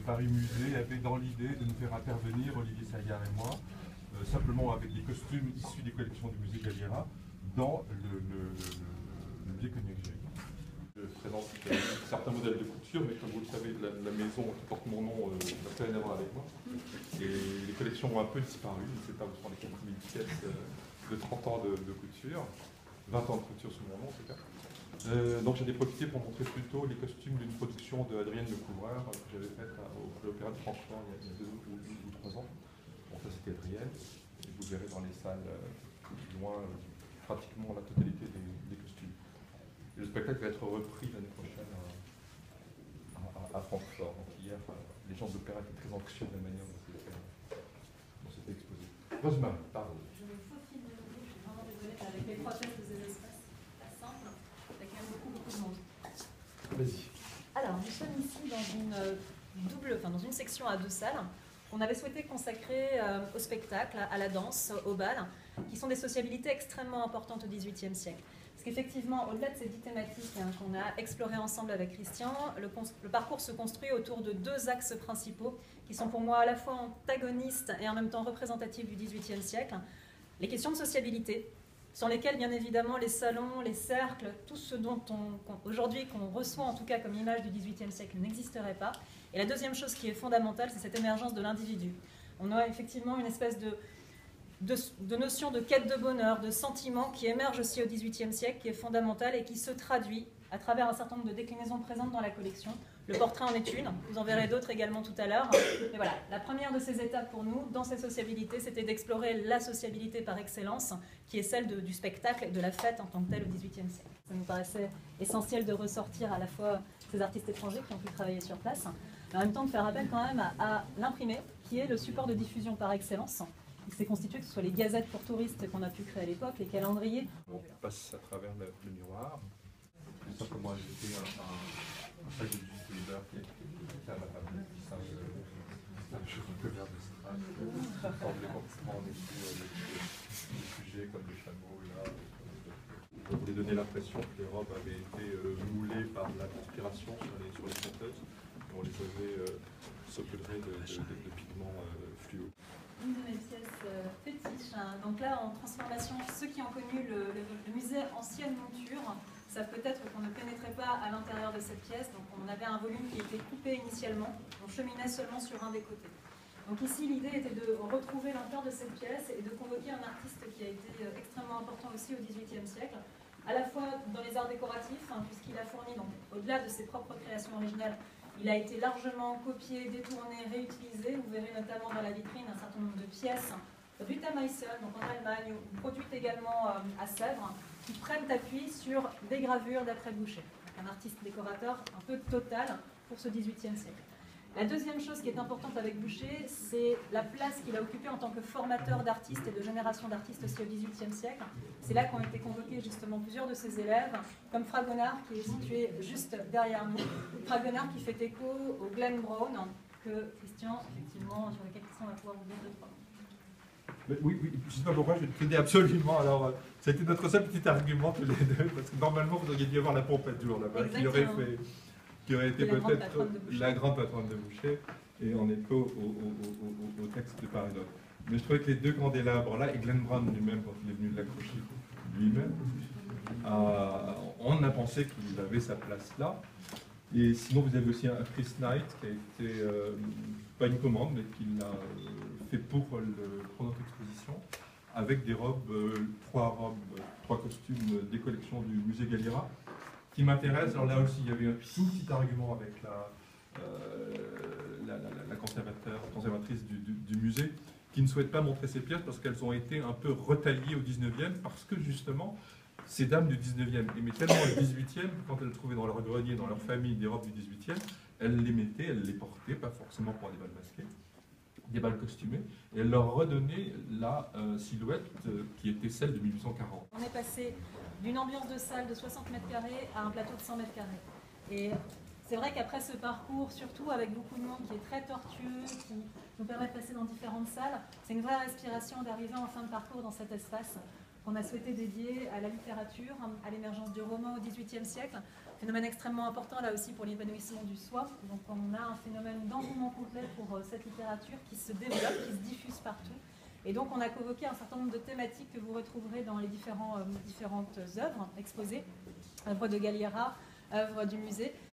Paris Musée avait dans l'idée de nous faire intervenir, Olivier Saillard et moi, simplement avec des costumes issus des collections du musée Galliera, dans le musée Cognac-Géry. Je présente certains modèles de couture, mais comme vous le savez, la maison qui porte mon nom n'a plus rien à voir avec moi. Et les collections ont un peu disparu, je ne sais pas où sont les 4000 pièces de 30 ans de couture, 20 ans de couture sous mon nom en tout cas. Donc j'en ai profité pour montrer plutôt les costumes d'une production d'Adrienne Lecouvreur que j'avais faite au l'Opéra de Francfort il y a 2 ou 3 ans. Bon, ça c'était Adrienne, et vous verrez dans les salles plus loin pratiquement la totalité des costumes. Et le spectacle va être repris l'année prochaine à Francfort. Donc hier, les gens de l'Opéra étaient très anxieux de la manière dont c'était exposé. Rosemary, pardon. Je me faufile de nouveau, je suis vraiment désolée, avec les prothèses de ces espaces, pas simple, il y a quand même beaucoup de monde. Vas-y. Alors, nous sommes ici dans une section à 2 salles qu'on avait souhaité consacrer au spectacle, à la danse, au bal, qui sont des sociabilités extrêmement importantes au XVIIIe siècle. Parce qu'effectivement, au-delà de ces 10 thématiques qu'on a explorées ensemble avec Christian, le parcours se construit autour de 2 axes principaux qui sont pour moi à la fois antagonistes et en même temps représentatifs du XVIIIe siècle. Les questions de sociabilité, sur lesquelles bien évidemment les salons, les cercles, tout ce dont aujourd'hui qu'on reçoit en tout cas comme image du XVIIIe siècle n'existerait pas. Et la deuxième chose qui est fondamentale, c'est cette émergence de l'individu. On a effectivement une espèce de notion de quête de bonheur, de sentiment qui émerge aussi au XVIIIe siècle, qui est fondamentale et qui se traduit à travers un certain nombre de déclinaisons présentes dans la collection. Le portrait en est une, vous en verrez d'autres également tout à l'heure. Mais voilà, la première de ces étapes pour nous, dans ces sociabilités, c'était d'explorer la sociabilité par excellence, qui est celle du spectacle et de la fête en tant que telle au XVIIIe siècle. Ça nous paraissait essentiel de ressortir à la fois ces artistes étrangers qui ont pu travailler sur place, mais en même temps de faire appel quand même à l'imprimé, qui est le support de diffusion par excellence. Il s'est constitué que ce soit les gazettes pour touristes qu'on a pu créer à l'époque, les calendriers. On passe à travers le miroir. Tout simplement ajouter un sac de jus de beurre qui est à ma table. Je peux faire de strass. Semblait comprendre des sujets comme le chameau là. On voulait donner l'impression que les robes avaient été moulées par la transpiration sur les conteuses. On les avait saupoudrées de pigments fluo. Une de mes pièces fétiches. Donc là, en transformation, ceux qui ont connu le musée Ancienne Monture savent peut-être qu'on ne pénétrait pas à l'intérieur de cette pièce. Donc on avait un volume qui était coupé initialement. On cheminait seulement sur un des côtés. Donc ici, l'idée était de retrouver l'ampleur de cette pièce et de convoquer un artiste qui a été extrêmement important aussi au XVIIIe siècle, à la fois dans les arts décoratifs, puisqu'il a fourni, donc au-delà de ses propres créations originales, il a été largement copié, détourné, réutilisé. Vous verrez notamment dans la vitrine un certain nombre de pièces du Tamaïsel, donc en Allemagne, ou produites également à Sèvres, qui prennent appui sur des gravures d'après Boucher. Donc un artiste décorateur un peu total pour ce XVIIIe siècle. La deuxième chose qui est importante avec Boucher, c'est la place qu'il a occupée en tant que formateur d'artistes et de génération d'artistes aussi au XVIIIe siècle. C'est là qu'ont été convoqués justement plusieurs de ses élèves, comme Fragonard qui est situé juste derrière nous. Fragonard qui fait écho au Glen Brown, que Christian, effectivement, sur lequel Christian va pouvoir vous dire 2-3 mots. Oui, je ne sais pas pourquoi, je tenais absolument. Alors, ça a été notre seul petit argument tous les deux, parce que normalement, vous auriez dû avoir la Pompadour là-bas, qui aurait été peut-être la grande patronne de Boucher, et en écho au texte de part et d'autre. Mais je trouvais que les deux candélabres là, et Glen Brown lui-même, quand il est venu l'accrocher lui-même, on a pensé qu'il avait sa place là. Et sinon, vous avez aussi un Chris Knight qui a été, pas une commande, mais qu'il a fait pour notre exposition, avec des robes, 3 costumes des collections du musée Galliera, qui m'intéresse. Alors là aussi, il y avait un tout petit argument avec la conservatrice du musée, qui ne souhaite pas montrer ces pièces parce qu'elles ont été un peu retaillées au 19e, parce que justement, ces dames du 19e aimaient tellement le 18e, quand elles trouvaient dans leur grenier, dans leur famille, des robes du 18e, elles les mettaient, elles les portaient, pas forcément pour des balles masquées, des balles costumées, et elles leur redonnaient la silhouette qui était celle de 1840. On est passé d'une ambiance de salle de 60 mètres carrés à un plateau de 100 mètres carrés. Et c'est vrai qu'après ce parcours, surtout avec beaucoup de monde qui est très tortueux, qui nous permet de passer dans différentes salles, c'est une vraie respiration d'arriver en fin de parcours dans cet espace qu'on a souhaité dédier à la littérature, à l'émergence du roman au XVIIIe siècle. Phénomène extrêmement important là aussi pour l'épanouissement du soi. Donc on a un phénomène d'engouement complet pour cette littérature qui se développe, qui se diffuse partout. Et donc on a convoqué un certain nombre de thématiques que vous retrouverez dans les différentes œuvres exposées, œuvres de Galliera, œuvres du musée.